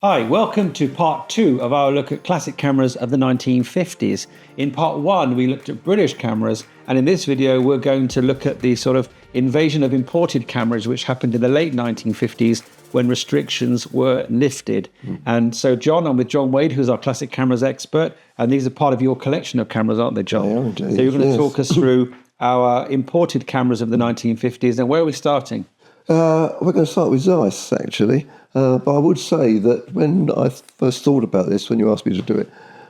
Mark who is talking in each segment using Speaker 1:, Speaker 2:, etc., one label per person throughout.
Speaker 1: Hi, welcome to part 2 of our look at classic cameras of the 1950s. In part 1, we looked at British cameras, and in this video, we're going to look at the sort of invasion of imported cameras which happened in the late 1950s when restrictions were lifted. And so, John, I'm with John Wade, who's our classic cameras expert, and these are part of your collection of cameras, aren't they, John?
Speaker 2: They are indeed,
Speaker 1: so you're going to
Speaker 2: yes.
Speaker 1: talk us through our imported cameras of the 1950s, and where are we starting?
Speaker 2: We're going to start with Zeiss, actually. But I would say that when I first thought about this, when you asked me to do it,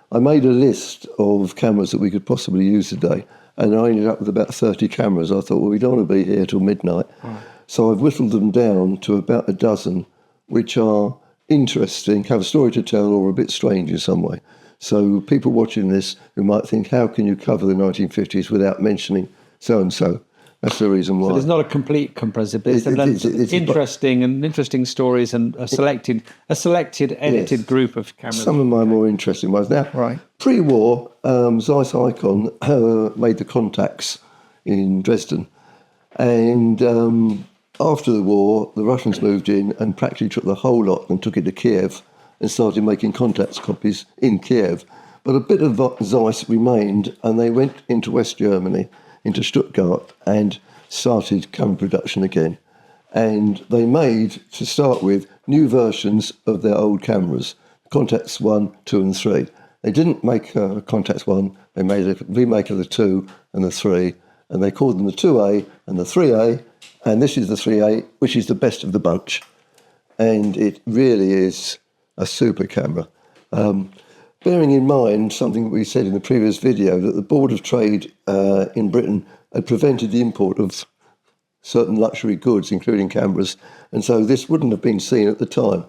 Speaker 2: I made a list of cameras that we could possibly use today, and I ended up with about 30 cameras. I thought, well, we don't want to be here till midnight. Right. So I've whittled them down to about a dozen, which are interesting, have a story to tell, or a bit strange in some way. So people watching this who might think, how can you cover the 1950s without mentioning so-and-so? That's the reason why.
Speaker 1: So there's not a complete comprehensive, but it's interesting stories and a selected edited group of cameras.
Speaker 2: Some of my more interesting ones. Now,
Speaker 1: right.
Speaker 2: Pre-war, Zeiss Icon made the Contax in Dresden, and after the war, the Russians moved in and practically took the whole lot and took it to Kiev and started making Contax copies in Kiev. But a bit of Zeiss remained, and they went into West Germany, into Stuttgart, and started camera production again. And they made, to start with, new versions of their old cameras, Contax 1, 2 and 3. They didn't make a Contax 1, they made a remake of the 2 and the 3, and they called them the 2A and the 3A, and this is the 3A, which is the best of the bunch. And it really is a super camera. Bearing in mind something we said in the previous video, that the Board of Trade in Britain had prevented the import of certain luxury goods, including cameras, and so this wouldn't have been seen at the time.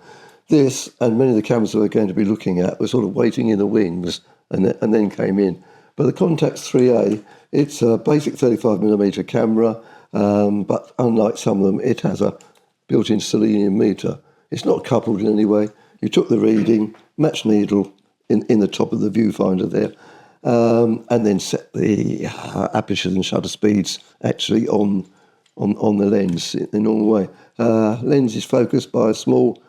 Speaker 2: This, and many of the cameras that we're going to be looking at, were sort of waiting in the wings and then came in. But the Contax 3A, it's a basic 35mm camera, but unlike some of them, it has a built-in selenium meter. It's not coupled in any way. You took the reading, match needle, in the top of the viewfinder there, and then set the apertures and shutter speeds actually on the lens in the normal way. Lens is focused by a small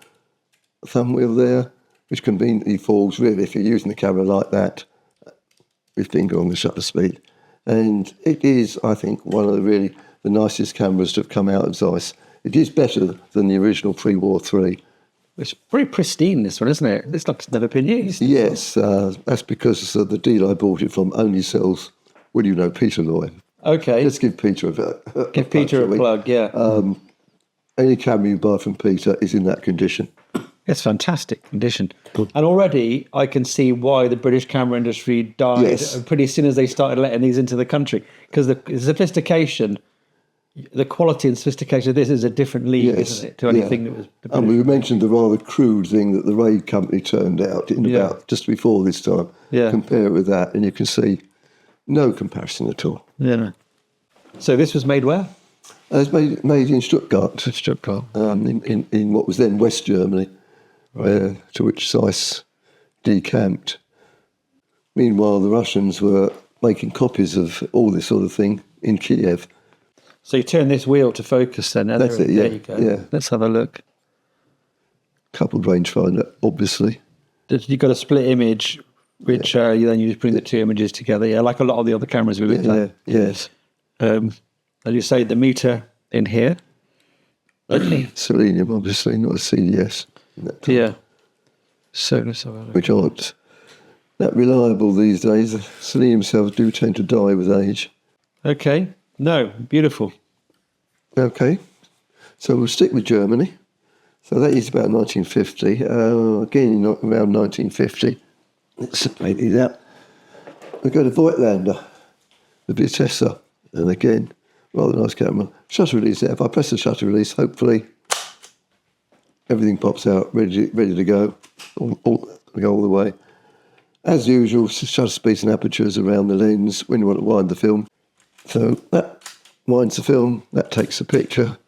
Speaker 2: thumb wheel there, which conveniently falls really if you're using the camera like that, with finger on the shutter speed. And it is, I think, one of the nicest cameras to have come out of Zeiss. It is better than the original pre-war 3.
Speaker 1: It's very pristine, this one, isn't it? This like it's never been used.
Speaker 2: Yes, that's because the dealer I bought it from only sells, well, you know, Peter Loy.
Speaker 1: Okay.
Speaker 2: Let's give Peter a
Speaker 1: give Peter a plug, yeah.
Speaker 2: Any camera you buy from Peter is in that condition.
Speaker 1: It's fantastic condition. Good. And already I can see why the British camera industry died pretty soon as they started letting these into the country. Because the sophistication, the quality and sophistication of this is a different league, isn't it, to anything that was...
Speaker 2: And we mentioned the rather crude thing that the Raid company turned out in about just before this time. Yeah. Compare it with that, and you can see no comparison at all.
Speaker 1: Yeah. No. So this was made where?
Speaker 2: It was made in Stuttgart.
Speaker 1: Stuttgart.
Speaker 2: In what was then West Germany, to which Zeiss decamped. Meanwhile, the Russians were making copies of all this sort of thing in Kiev.
Speaker 1: So you turn this wheel to focus then.
Speaker 2: That's it, yeah.
Speaker 1: There you go.
Speaker 2: Yeah.
Speaker 1: Let's have a look.
Speaker 2: Coupled rangefinder, obviously.
Speaker 1: You've got a split image, which you just bring the two images together, like a lot of the other cameras we looked at.
Speaker 2: Yes.
Speaker 1: As you say, the meter in here.
Speaker 2: Selenium, obviously, not a CDS.
Speaker 1: Yeah. So let's have a look.
Speaker 2: Which aren't that reliable these days. The selenium cells do tend to die with age.
Speaker 1: Okay. No, beautiful.
Speaker 2: Okay, so we'll stick with Germany. So that is about 1950. Again, around 1950. Let's maybe that. We go to Voigtlander, the Vitessa, and again, rather nice camera. Shutter release there. If I press the shutter release, hopefully everything pops out, ready to go, all the way. As usual, shutter speeds and apertures around the lens when you want to wind the film. So that winds the film, that takes the picture.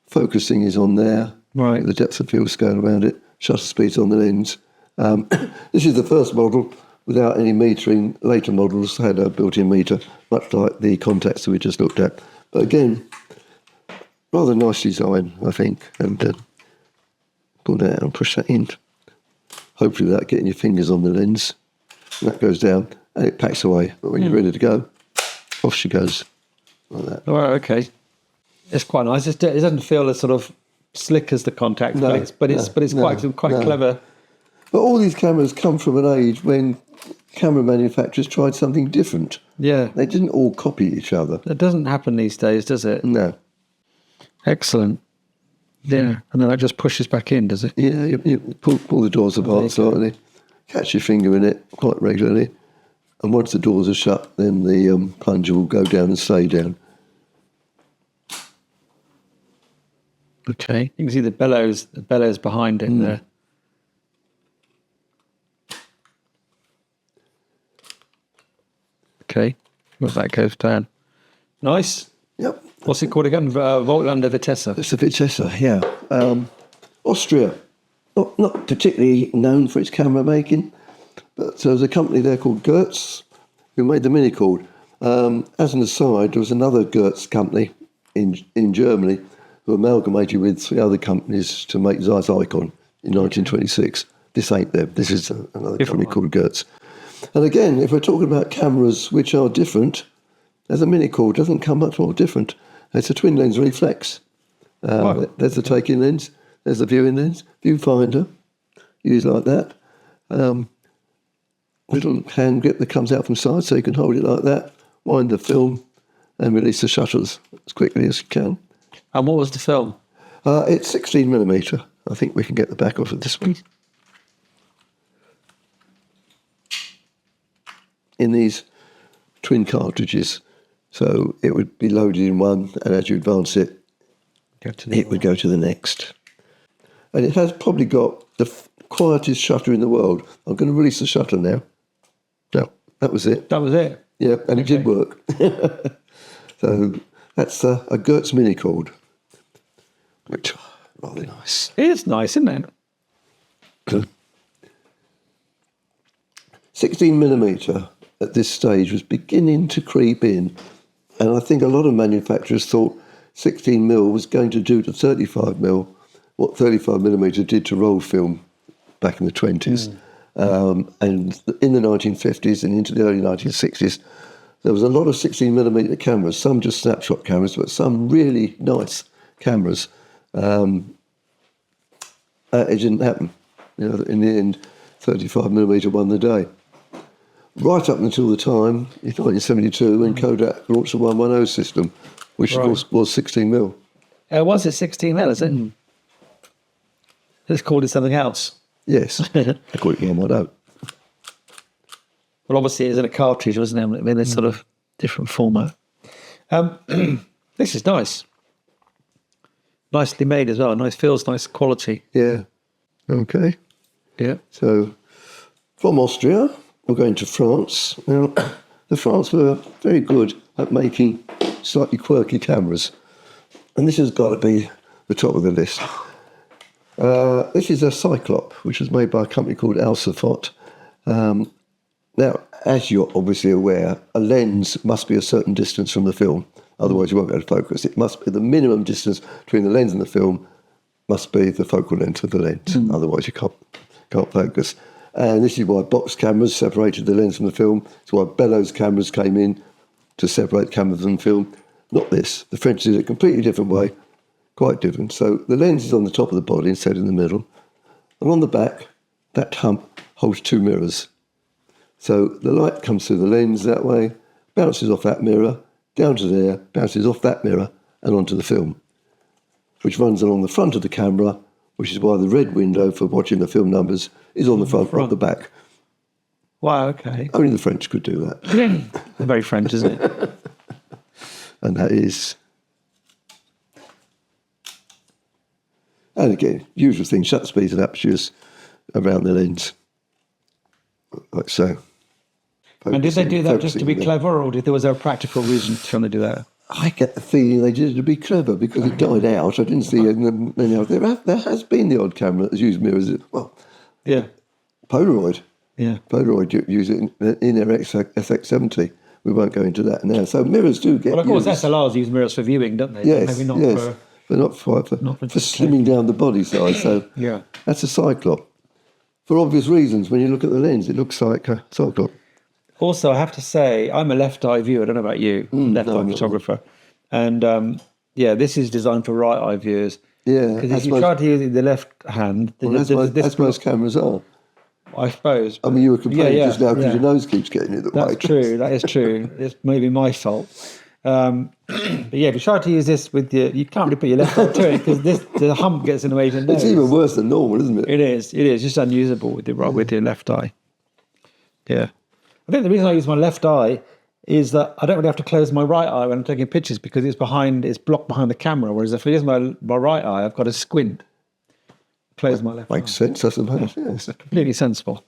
Speaker 2: Focusing is on there.
Speaker 1: Right.
Speaker 2: The depth of field scale around it. Shutter speed's on the lens. This is the first model without any metering. Later models had a built-in meter, much like the Contax that we just looked at. But again, rather nice design, I think. And pull that out and push that in. hopefully without getting your fingers on the lens. And that goes down and it packs away. But when you're ready to go, off she goes, like that.
Speaker 1: All right, okay. It's quite nice. It doesn't feel as sort of slick as the Contax, but it's quite clever.
Speaker 2: But all these cameras come from an age when camera manufacturers tried something different.
Speaker 1: Yeah.
Speaker 2: They didn't all copy each other.
Speaker 1: That doesn't happen these days, does it?
Speaker 2: No.
Speaker 1: Excellent. Yeah, and then that just pushes back in, does it?
Speaker 2: Yeah, you pull the doors apart slightly, catch your finger in it quite regularly, and once the doors are shut, then the plunger will go down and stay down.
Speaker 1: Okay, you can see the bellows behind it there. Okay, well, that goes down. Nice.
Speaker 2: Yep.
Speaker 1: What's it called again? Voigtlander Vitessa.
Speaker 2: It's a Vitessa, yeah. Austria, not particularly known for its camera making, but there was a company there called Goerz who made the Minicord. As an aside, there was another Goerz company in Germany who amalgamated with 3 other companies to make Zeiss Icon in 1926. This ain't them. This is another company called Goerz. And again, if we're talking about cameras which are different, there's a Minicord doesn't come much more different. It's a twin lens reflex. There's the taking lens. There's the viewing lens. Viewfinder, used like that. Little hand grip that comes out from side, so you can hold it like that, wind the film, and release the shutters as quickly as you can.
Speaker 1: And what was the film?
Speaker 2: It's 16mm. I think we can get the back off of this one. In these twin cartridges. So it would be loaded in one, and as you advance it, it would go to the next. And it has probably got the quietest shutter in the world. I'm going to release the shutter now. No, that was it.
Speaker 1: That was it?
Speaker 2: Yeah, and it did work. So that's a Goerz Minicord, which is rather nice.
Speaker 1: It is nice, isn't it?
Speaker 2: 16mm at this stage was beginning to creep in. And I think a lot of manufacturers thought 16mm was going to do to 35mm what 35mm did to roll film back in the 20s. And in the 1950s and into the early 1960s, there was a lot of 16mm cameras, some just snapshot cameras, but some really nice cameras. It didn't happen. You know, in the end, 35mm won the day. Right up until the time, in 1972, when Kodak launched the 110 system, which of course was 16mm.
Speaker 1: Was it 16mm, is it? It's called it something else.
Speaker 2: Yes, I call it 110.
Speaker 1: Well, obviously, it's in a cartridge, wasn't it? In a sort of different format. This is nice. Nicely made as well. Nice feels, nice quality.
Speaker 2: Yeah. Okay.
Speaker 1: Yeah.
Speaker 2: So, from Austria, we're going to France. Now, the France were very good at making slightly quirky cameras. And this has got to be the top of the list. This is a Cyclope, which was made by a company called Alsaphot. Now, as you're obviously aware, a lens must be a certain distance from the film, otherwise you won't be able to focus. It must be the minimum distance between the lens and the film must be the focal length of the lens, otherwise you can't focus. And this is why box cameras separated the lens from the film. It's why bellows cameras came in to separate camera from film. Not this. The French did it a completely different way, quite different. So the lens is on the top of the body instead in the middle. And on the back, that hump holds 2 mirrors. So the light comes through the lens that way, bounces off that mirror, down to there, bounces off that mirror and onto the film, which runs along the front of the camera, which is why the red window for watching the film numbers is on the front, not the back.
Speaker 1: Wow, okay.
Speaker 2: Only the French could do that.
Speaker 1: Very French, isn't it?
Speaker 2: And that is... And again, usual thing, shutter speeds and apertures around the lens, like so.
Speaker 1: And did they do that just to be clever, or was there a practical reason trying to do that?
Speaker 2: I get the feeling they did it to be clever because it died out. I didn't see many others. There has been the odd camera that's used mirrors. Well,
Speaker 1: yeah,
Speaker 2: Polaroid.
Speaker 1: Yeah,
Speaker 2: Polaroid use it in their SX70. We won't go into that now. So mirrors do get.
Speaker 1: Well, of course,
Speaker 2: used.
Speaker 1: SLRs use mirrors for viewing, don't they?
Speaker 2: Yes,
Speaker 1: maybe not
Speaker 2: yes, but not for
Speaker 1: not for
Speaker 2: slimming down the body size. So
Speaker 1: yeah,
Speaker 2: that's a Cyclope. for obvious reasons. When you look at the lens, it looks like a Cyclope.
Speaker 1: Also, I have to say, I'm a left-eye viewer. I don't know about you, left-eye photographer. And this is designed for right-eye viewers.
Speaker 2: Yeah.
Speaker 1: Because if you try to use it in the left hand...
Speaker 2: As most cameras are.
Speaker 1: I suppose.
Speaker 2: I mean, you were complaining just now because your nose keeps getting in the way.
Speaker 1: That's true. That is true. It's maybe my fault. But yeah, if you try to use this with you can't really put your left eye to it because the hump gets in the way of your nose.
Speaker 2: It's even worse than normal, isn't it?
Speaker 1: It is. It's just unusable with your left eye. Yeah. I think the reason I use my left eye is that I don't really have to close my right eye when I'm taking pictures because it's blocked behind the camera. Whereas if I use my right eye, I've got to squint. Close my left eye.
Speaker 2: Makes sense, I suppose. Yes.
Speaker 1: Completely sensible.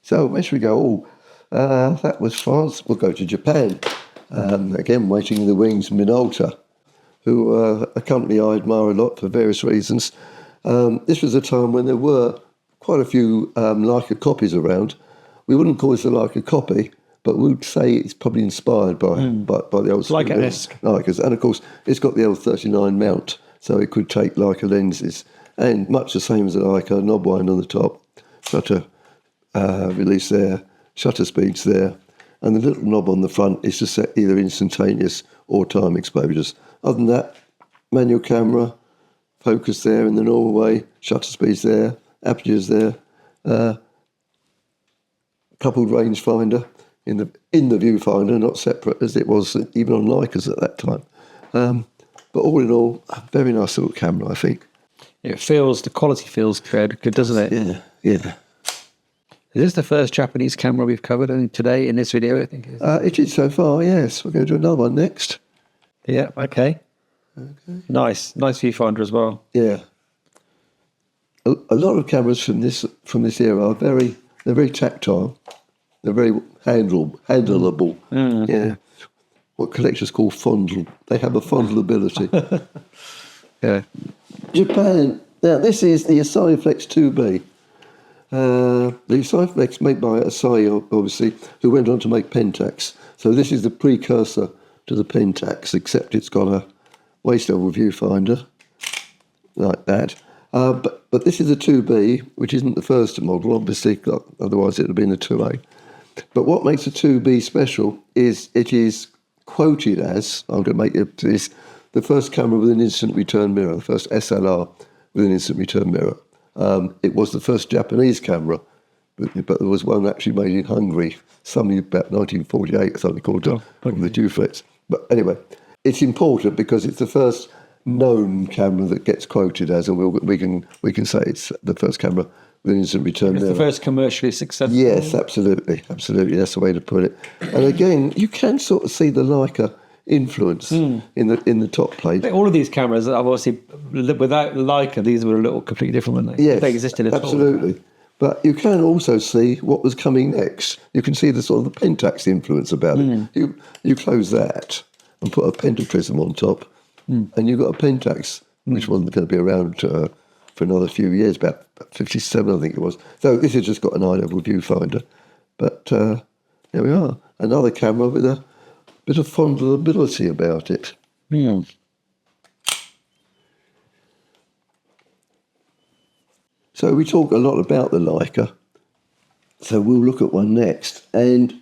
Speaker 2: So where should we go? That was France. We'll go to Japan. Again, waiting in the wings, Minolta, who a company I admire a lot for various reasons. This was a time when there were quite a few Leica copies around. We wouldn't call this a Leica copy, but we'd say it's probably inspired by the old
Speaker 1: Leica-esque.
Speaker 2: Leicas. And of course, it's got the L39 mount, so it could take Leica lenses. And much the same as a Leica, knob wind on the top, shutter release there, shutter speeds there, and the little knob on the front is to set either instantaneous or time exposures. Other than that, manual camera, focus there in the normal way, shutter speeds there, apertures there, coupled rangefinder in the viewfinder, not separate as it was even on Leicas at that time. But all in all, a very nice little camera, I think.
Speaker 1: The quality feels good, doesn't it?
Speaker 2: Yeah.
Speaker 1: Is this the first Japanese camera we've covered today in this video, I think?
Speaker 2: It is so far, yes. We're going to do another one next.
Speaker 1: Yeah, okay. Nice viewfinder as well.
Speaker 2: Yeah. A lot of cameras from this era are very tactile. They're very handleable. Yeah. What collectors call fondle. They have a fondleability.
Speaker 1: Yeah.
Speaker 2: Japan. Now, this is the Asahiflex IIb. The Asahiflex made by Asahi, obviously, who went on to make Pentax. So this is the precursor to the Pentax, except it's got a waist level viewfinder like that. But this is a 2B, which isn't the first model, obviously, otherwise it would have been a 2A. But what makes a 2B special is it is quoted as, I'm going to make it this, the first camera with an instant return mirror, the first SLR with an instant return mirror. It was the first Japanese camera, but there was one actually made in Hungary, something about 1948, something called the Duflex. But anyway, it's important because it's the first known camera that gets quoted as, and we can say it's the first camera with an instant return mirror.
Speaker 1: It's the first commercially successful.
Speaker 2: Yes, absolutely. That's the way to put it. And again, you can sort of see the Leica influence in the top plate.
Speaker 1: All of these cameras, obviously, without Leica, these were a little completely different, weren't they?
Speaker 2: Yes,
Speaker 1: they existed at
Speaker 2: absolutely.
Speaker 1: all.
Speaker 2: But you can also see what was coming next. You can see the sort of the Pentax influence about it. You close that and put a pentaprism on top, and you've got a Pentax, which wasn't going to be around for another few years, about 57, I think it was. So this has just got an eye-level viewfinder. But there we are, another camera with a bit of fondleability about it. So we talk a lot about the Leica, so we'll look at one next. And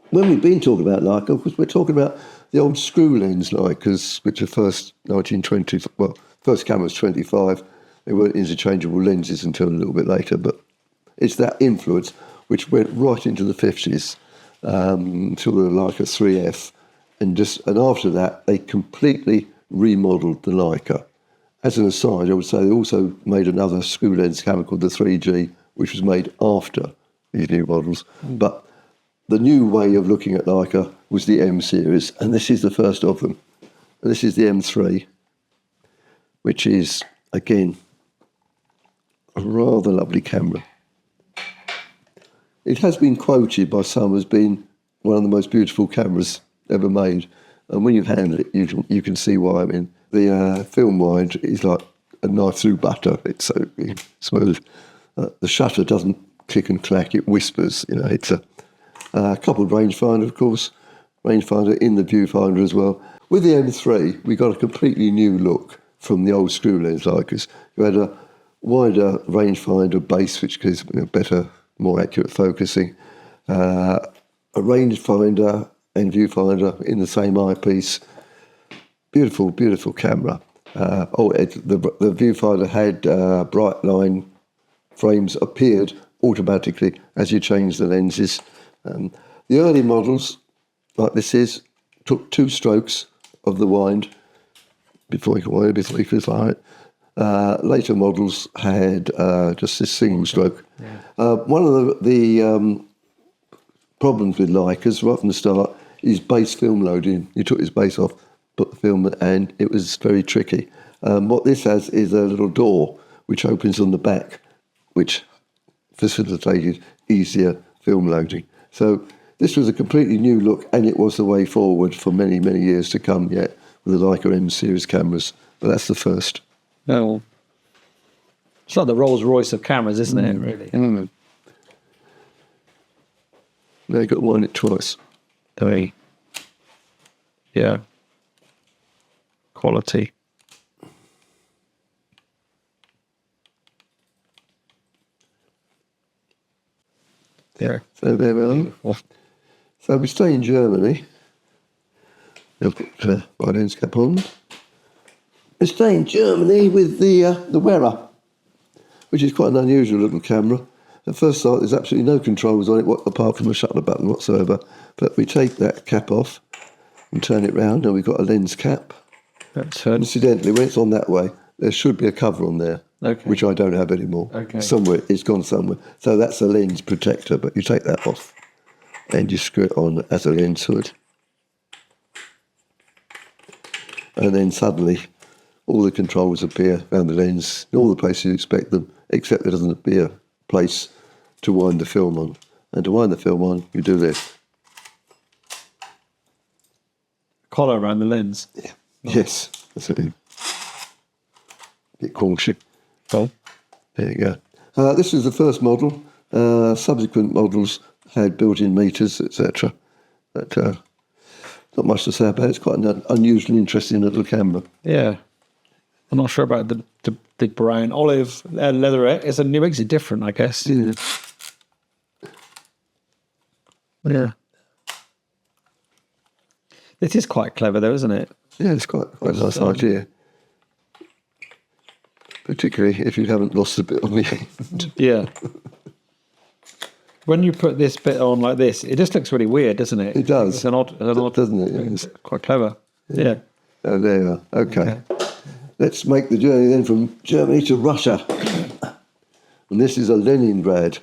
Speaker 2: when we've been talking about Leica, of course, we're talking about the old screw lens Leicas, which are first 1920, well, first camera was 25. They weren't interchangeable lenses until a little bit later, but it's that influence which went right into the 50s until the Leica 3F. And after that, they completely remodelled the Leica. As an aside, I would say they also made another screw lens camera called the 3G, which was made after these new models. But the new way of looking at Leica was the M series, and this is the first of them. And this is the M3, which is, again, a rather lovely camera. It has been quoted by some as being one of the most beautiful cameras ever made. And when you handle it, you can see why. I mean, the film wide is like a knife through butter. It's so smooth. The shutter doesn't click and clack, it whispers. You know, it's a coupled rangefinder, of course. Rangefinder in the viewfinder as well. With the M3, we got a completely new look from the old screw lens Leicas. You had wider rangefinder base, which gives better, more accurate focusing, a rangefinder and viewfinder in the same eyepiece. Beautiful, beautiful camera. The viewfinder had bright line frames appeared automatically as you change the lenses. The early models, like this took 2 strokes of the wind before you could wind, before you could fire it. Later models had just this single stroke. Yeah. One of the problems with Leicas right from the start is base film loading. You took this base off, put the film, and it was very tricky. What this has is a little door which opens on the back, which facilitated easier film loading. So this was a completely new look, and it was the way forward for many, many years to come yet with the Leica M series cameras. But that's the first.
Speaker 1: Oh, it's like the Rolls Royce of cameras, isn't it? Really.
Speaker 2: Mm. Now you've got to wind it twice.
Speaker 1: Yeah. Quality. Yeah.
Speaker 2: So there we are. So we stay in Germany. I'll put my lens cap on. We stay in Germany with the Werra, which is quite an unusual little camera. At first sight, there's absolutely no controls on it, apart from a shutter button whatsoever. But we take that cap off and turn it round, and we've got a lens cap. Incidentally, when it's on that way, there should be a cover on there, which I don't have anymore. Somewhere, it's gone somewhere. So that's a lens protector, but you take that off and you screw it on as a lens hood. And then suddenly, all the controls appear around the lens, in all the places you expect them, except there doesn't appear a place to wind the film on. And to wind the film on, you do this.
Speaker 1: Collar around the lens.
Speaker 2: Yeah. Yes, that's it. Bit caution.
Speaker 1: Oh.
Speaker 2: There you go. This is the first model. Subsequent models had built-in meters, etc. But not much to say about it. It's quite an unusual, interesting little camera.
Speaker 1: Yeah. I'm not sure about the brown olive leatherette. It makes it different, I guess.
Speaker 2: Yeah.
Speaker 1: Yeah. It is quite clever, though, isn't it?
Speaker 2: Yeah, it's quite a nice idea. Particularly if you haven't lost a bit on the end.
Speaker 1: Yeah. When you put this bit on like this, it just looks really weird, doesn't it?
Speaker 2: It does.
Speaker 1: It's an odd
Speaker 2: doesn't it? Yeah.
Speaker 1: It's quite clever. Yeah.
Speaker 2: Oh, there you are. Okay. Let's make the journey then from Germany to Russia. And this is a Leningrad,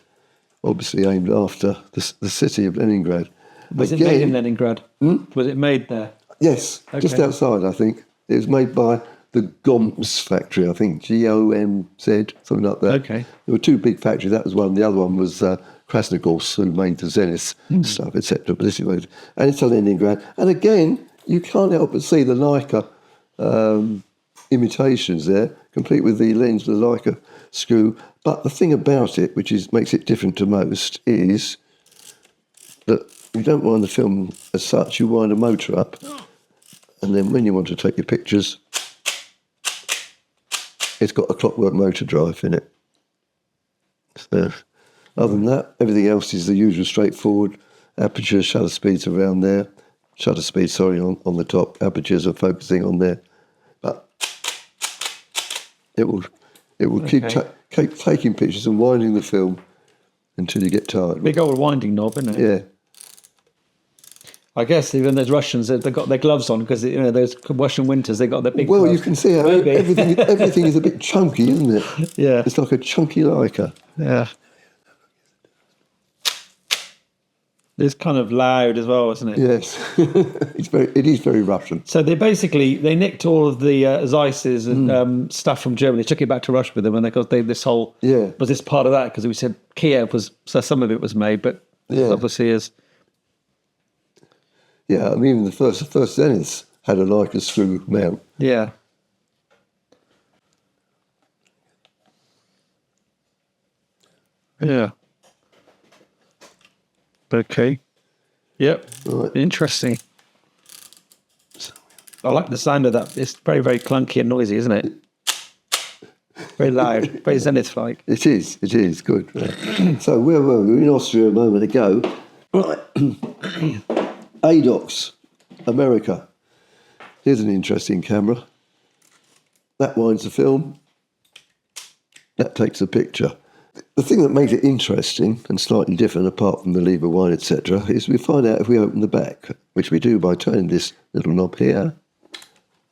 Speaker 2: obviously aimed after the city of Leningrad.
Speaker 1: Was it made in Leningrad? Was it made there?
Speaker 2: Yes, just outside, I think. It was made by the Goerz factory, I think, Gomz, something like that.
Speaker 1: Okay.
Speaker 2: There were 2 big factories. That was one. The other one was Krasnogorsk, who made the Zenith stuff, etc. But this is and it's a Leningrad. And again, you can't help but see the Leica imitations there, complete with the lens, the Leica screw. But the thing about it, which makes it different to most, is that you don't wind the film as such. You wind a motor up, and then when you want to take your pictures, it's got a clockwork motor drive in it. So, other than that, everything else is the usual straightforward. Aperture, shutter speeds around there. Shutter speed, on the top. Apertures are focusing on there. But it will keep taking pictures and winding the film until you get tired.
Speaker 1: Big old winding knob, isn't it?
Speaker 2: Yeah.
Speaker 1: I guess even those Russians, they've got their gloves on because those Russian winters, they got their big.
Speaker 2: Well,
Speaker 1: gloves.
Speaker 2: you can see how everything is a bit chunky, isn't it?
Speaker 1: Yeah,
Speaker 2: it's like a chunky Leica.
Speaker 1: Yeah, it's kind of loud as well, isn't it?
Speaker 2: Yes, it is very Russian.
Speaker 1: So they nicked all of the Zeisses and stuff from Germany, took it back to Russia with them, and they got this whole was this part of that because we said Kiev was some of it was made, but obviously is.
Speaker 2: Yeah, I mean, the first Zeniths had a Leica screw mount.
Speaker 1: Yeah. Yeah. Okay. Yep. Right. Interesting. I like the sound of that. It's very, very clunky and noisy, isn't it? Very loud, very zenith-like.
Speaker 2: It is good. So where were we? We were in Austria a moment ago. Right. Adox, America. Here's an interesting camera. That winds the film. That takes a picture. The thing that makes it interesting and slightly different, apart from the lever wine, etc., is we find out if we open the back, which we do by turning this little knob here,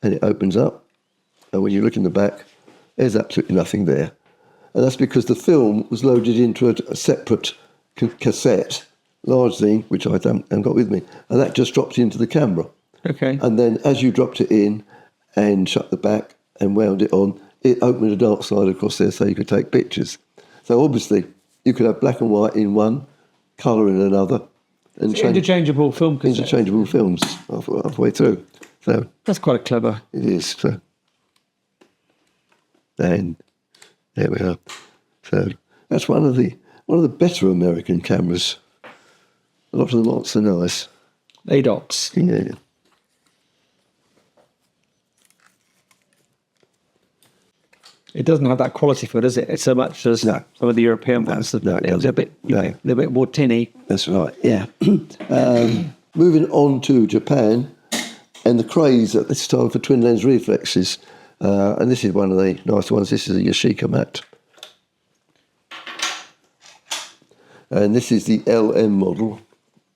Speaker 2: and it opens up. And when you look in the back, there's absolutely nothing there. And that's because the film was loaded into a separate cassette, large thing, which I haven't got with me, and that just dropped into the camera.
Speaker 1: Okay.
Speaker 2: And then as you dropped it in and shut the back and wound it on, it opened a dark side across there so you could take pictures. So obviously, you could have black and white in one, colour in another. And
Speaker 1: interchangeable film cassette.
Speaker 2: Interchangeable films halfway through. So
Speaker 1: that's quite clever.
Speaker 2: It is. So. And there we are. So that's one of the better American cameras. A lot of them aren't so nice.
Speaker 1: Adox.
Speaker 2: Yeah.
Speaker 1: It doesn't have that quality for it, does it? It's so much as some of the European ones.
Speaker 2: No,
Speaker 1: it was a bit, a little bit more tinny.
Speaker 2: That's right. Yeah. Moving on to Japan, and the craze at this time for twin lens reflexes. And this is one of the nice ones. This is a Yashicamat. And this is the LM model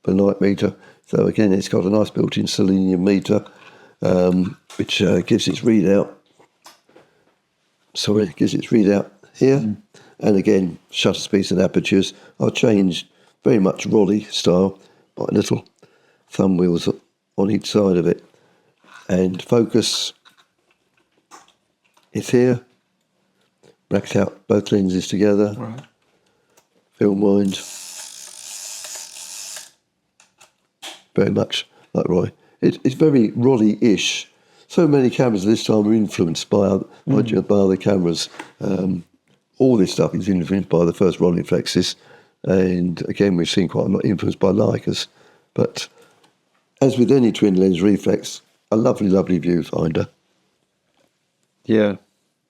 Speaker 2: per light meter. So again, it's got a nice built-in selenium meter, which gives its readout. Sorry, it gives its readout here. And again, shutter speeds and apertures are changed very much Roddy style, by little thumb wheels on each side of it. And focus is here. Bracket out both lenses together.
Speaker 1: Right.
Speaker 2: Film wind. Very much like Roy. It's very Roddy-ish. So many cameras this time are influenced by other cameras. All this stuff is influenced by the first Roddy reflexes. And again, we've seen quite a lot influenced by Leicas. But as with any twin lens reflex, a lovely, lovely viewfinder.
Speaker 1: Yeah.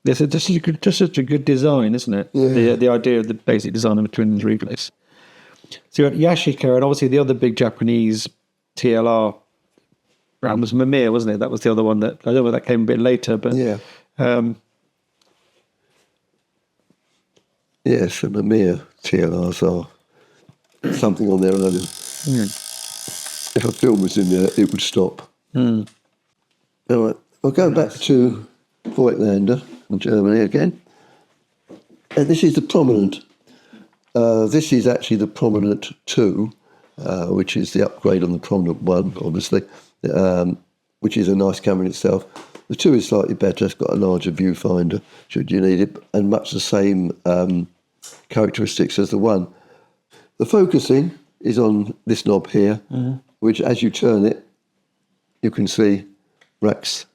Speaker 1: Yes, it's just such a good design, isn't it?
Speaker 2: Yeah.
Speaker 1: The idea of the basic design of a twin lens reflex. So you got Yashica, and obviously the other big Japanese TLR brand was Mamiya, wasn't it? That was the other one that, I don't know whether that came a bit later, but...
Speaker 2: Yeah. Yes, the Mamiya TLRs are something on their own. If a film was in there, it would stop. All right, we'll go back to Voigtlander in Germany again. And this is the prominent. This is actually the prominent 2, which is the upgrade on the prominent 1, obviously, which is a nice camera in itself. The 2 is slightly better. It's got a larger viewfinder, should you need it, and much the same characteristics as the 1. The focusing is on this knob here, which as you turn it, you can see racks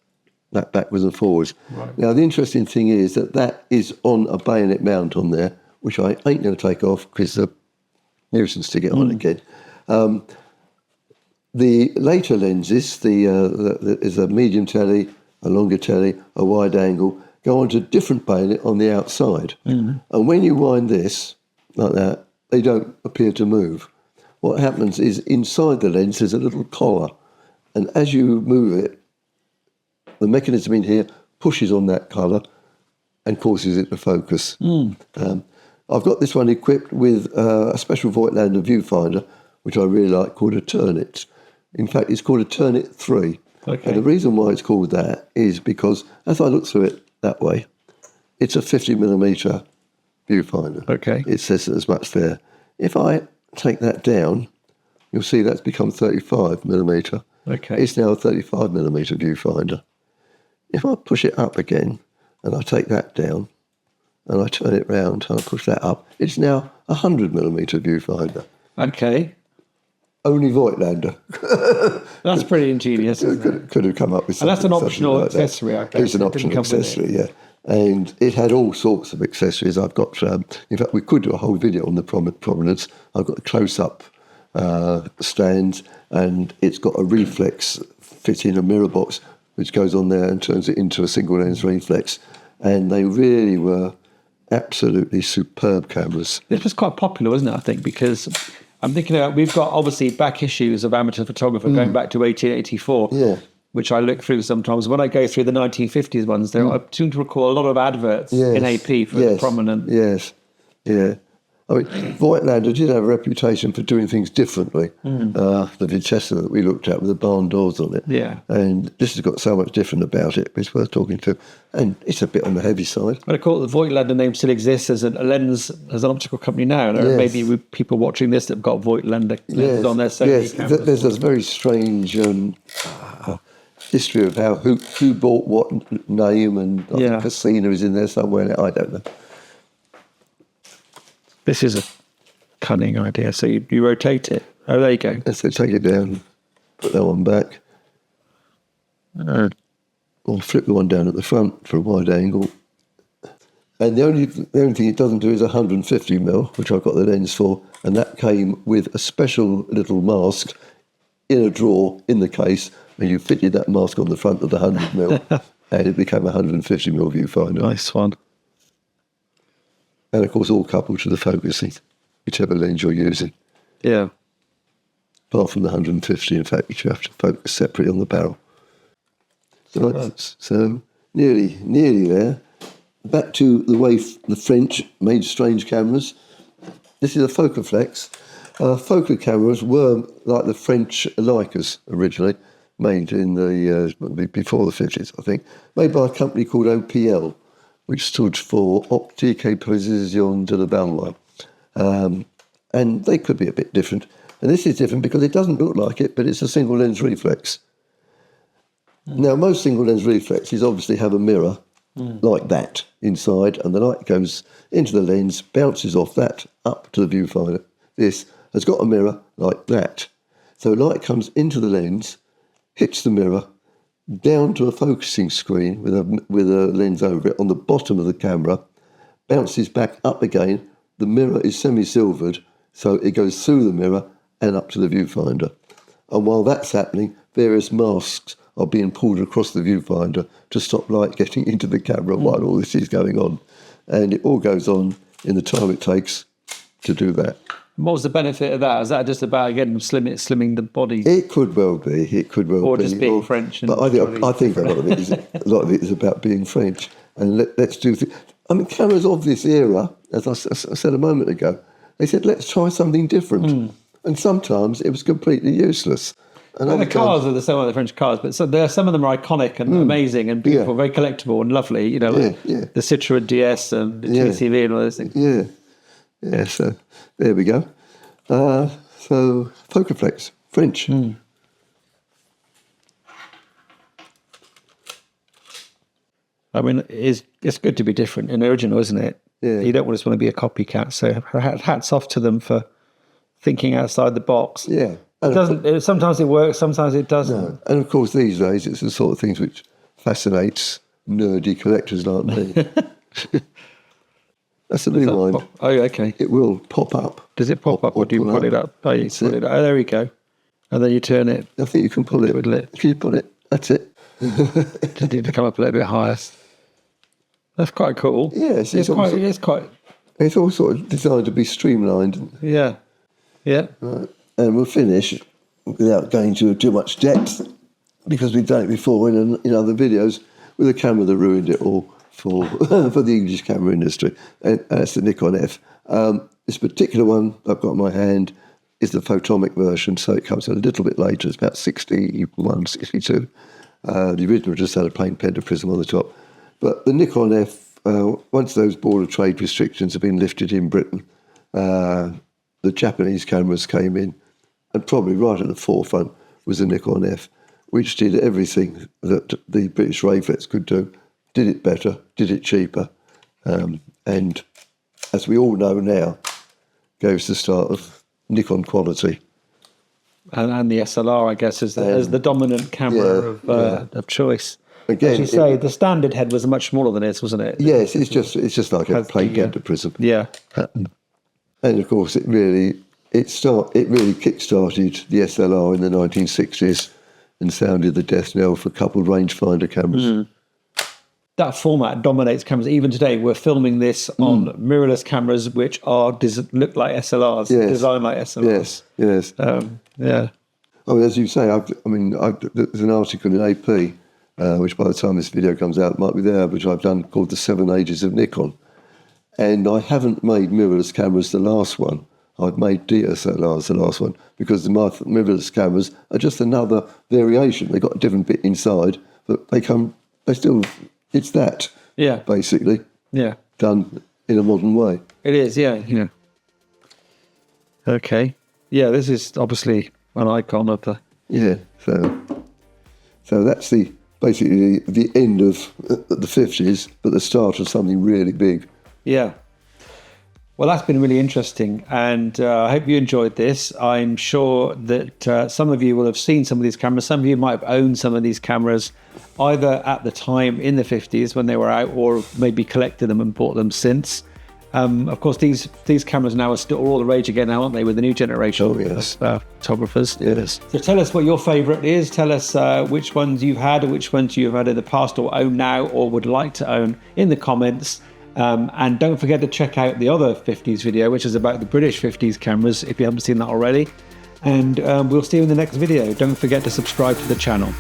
Speaker 2: that backwards and forwards. Right. Now, the interesting thing is that is on a bayonet mount on there, which I ain't going to take off because the nuisance to get on again. The later lenses, is a medium tele, a longer tele, a wide angle, go onto a different bayonet on the outside. And when you wind this, like that, they don't appear to move. What happens is inside the lens there's a little collar, and as you move it, the mechanism in here pushes on that collar and causes it to focus. I've got this one equipped with a special Voigtlander viewfinder, which I really like, called a Turnit. In fact, it's called a Turnit 3.
Speaker 1: Okay.
Speaker 2: And the reason why it's called that is because, as I look through it that way, it's a 50mm viewfinder.
Speaker 1: Okay.
Speaker 2: It says as much there. If I take that down, you'll see that's become 35mm.
Speaker 1: Okay.
Speaker 2: It's now a 35mm viewfinder. If I push it up again, and I take that down, and I turn it round, and I push that up, it's now a 100mm viewfinder.
Speaker 1: Okay.
Speaker 2: Only Voigtlander.
Speaker 1: That's pretty ingenious, isn't it?
Speaker 2: Could have come up with something.
Speaker 1: And that's an optional
Speaker 2: like
Speaker 1: accessory, I guess.
Speaker 2: It's an optional accessory, yeah. And it had all sorts of accessories. I've got, in fact, we could do a whole video on the prominence. I've got a close-up stand, and it's got a reflex fit in a mirror box, which goes on there and turns it into a single lens reflex. and they really were absolutely superb cameras.
Speaker 1: This was quite popular, wasn't it, I think, because I'm thinking about, we've got obviously back issues of Amateur Photographer going back to 1884, which I look through sometimes. When I go through the 1950s ones, I seem to recall a lot of adverts in AP for the prominent.
Speaker 2: Yes, yeah. I mean, Voigtlander did have a reputation for doing things differently. The Vitessa that we looked at with the barn doors on it.
Speaker 1: Yeah.
Speaker 2: And this has got so much different about it. It's worth talking to. And it's a bit on the heavy side.
Speaker 1: But I call it the Voigtlander name still exists as a lens, as an optical company now. And there may be people watching this that have got Voigtlander lenses on their Sony cameras.
Speaker 2: There's a very strange history of how who bought what name, and Casino is in there somewhere. I don't know.
Speaker 1: This is a cunning idea. So you rotate it. Oh, there you go.
Speaker 2: So take it down, put that one back. Or flip the one down at the front for a wide angle. And the only thing it doesn't do is 150mm, which I've got the lens for, and that came with a special little mask in a drawer in the case, and you fitted that mask on the front of the 100mm, and it became a 150mm viewfinder.
Speaker 1: Nice one.
Speaker 2: And of course, all coupled to the focusing, whichever lens you're using.
Speaker 1: Yeah.
Speaker 2: Apart from the 150, in fact, which you have to focus separately on the barrel. So nearly there. Back to the way the French made strange cameras. This is a Focaflex. Foca cameras were like the French Leicas originally, made in the before the 50s, I think, made by a company called OPL, which stood for Optique et Précision de la Balle. And they could be a bit different. And this is different because it doesn't look like it, but it's a single lens reflex. Now, most single lens reflexes obviously have a mirror like that inside, and the light goes into the lens, bounces off that up to the viewfinder. This has got a mirror like that. So light comes into the lens, hits the mirror, down to a focusing screen with a lens over it on the bottom of the camera, bounces back up again. The mirror is semi-silvered, so it goes through the mirror and up to the viewfinder. And while that's happening, various masks are being pulled across the viewfinder to stop light getting into the camera while all this is going on. And it all goes on in the time it takes to do that.
Speaker 1: What was the benefit of that? Is that just about, again, slimming the body?
Speaker 2: It could well be. It could well be.
Speaker 1: Or just being French.
Speaker 2: But I think a lot of it is about being French. And let's do things. I mean, cameras of this era, as I said a moment ago, they said, let's try something different. And sometimes it was completely useless.
Speaker 1: And the cars are the same like the French cars, but some of them are iconic and amazing and beautiful, very collectible and lovely. You know, like the Citroën DS and the TCV and all those things.
Speaker 2: Yeah. So there we go. So Focaflex, French.
Speaker 1: I mean, it's good to be different and original, isn't it?
Speaker 2: Yeah.
Speaker 1: You don't just want to be a copycat. So hats off to them for thinking outside the box.
Speaker 2: Yeah.
Speaker 1: Sometimes it works, sometimes it doesn't.
Speaker 2: No. And of course, these days, it's the sort of things which fascinates nerdy collectors like me. That's a new one.
Speaker 1: Oh, okay.
Speaker 2: It will pop up.
Speaker 1: Does it pop up, or do you pull it up? Oh, you pull it up. Oh, there we go. And then you turn it.
Speaker 2: I think you can pull it. If you pull it, that's it.
Speaker 1: Just need to come up a little bit higher. That's quite cool.
Speaker 2: Yes,
Speaker 1: it's quite.
Speaker 2: It's all sort of designed to be streamlined.
Speaker 1: Yeah.
Speaker 2: Right. And we'll finish without going to too much depth, because we've done it before in other videos with a camera that ruined it all for the English camera industry. And that's the Nikon F. This particular one I've got in my hand is the photomic version, so it comes a little bit later. It's about 61, 62. The original just had a plain pentaprism on the top. But the Nikon F, once those Board of Trade restrictions have been lifted in Britain, the Japanese cameras came in, and probably right at the forefront was the Nikon F, which did everything that the British reflex could do, did it better, did it cheaper, and as we all know now, gave us the start of Nikon quality.
Speaker 1: And the SLR, I guess, as the dominant camera of choice.
Speaker 2: Again,
Speaker 1: as you say, the standard head was much smaller than this, wasn't it?
Speaker 2: Yes, it's just like a plain pentaprism.
Speaker 1: Yeah.
Speaker 2: And of course, it really kick-started the SLR in the 1960s and sounded the death knell for coupled rangefinder cameras.
Speaker 1: that format dominates cameras. Even today, we're filming this on mirrorless cameras, which are look like SLRs, designed like SLRs.
Speaker 2: Yes.
Speaker 1: Yeah.
Speaker 2: I mean, as you say, there's an article in AP, which by the time this video comes out might be there, which I've done called The 7 Ages of Nikon. And I haven't made mirrorless cameras the last one. I've made DSLRs the last one, because the mirrorless cameras are just another variation. They've got a different bit inside, but it's that, basically, done in a modern way.
Speaker 1: It is, yeah. Okay. Yeah, this is obviously an icon of the...
Speaker 2: Yeah, so that's basically the end of the 50s, but the start of something really big.
Speaker 1: Yeah. Well, that's been really interesting, and I hope you enjoyed this. I'm sure that some of you will have seen some of these cameras. Some of you might have owned some of these cameras either at the time in the 50s when they were out, or maybe collected them and bought them since. Of course, these cameras now are still all the rage again now, aren't they, with the new generation of photographers?
Speaker 2: Yes.
Speaker 1: So tell us what your favourite is. Tell us which ones you've had, or which ones you've had in the past, or own now, or would like to own, in the comments. And don't forget to check out the other 50s video, which is about the British 50s cameras, if you haven't seen that already. And we'll see you in the next video. Don't forget to subscribe to the channel.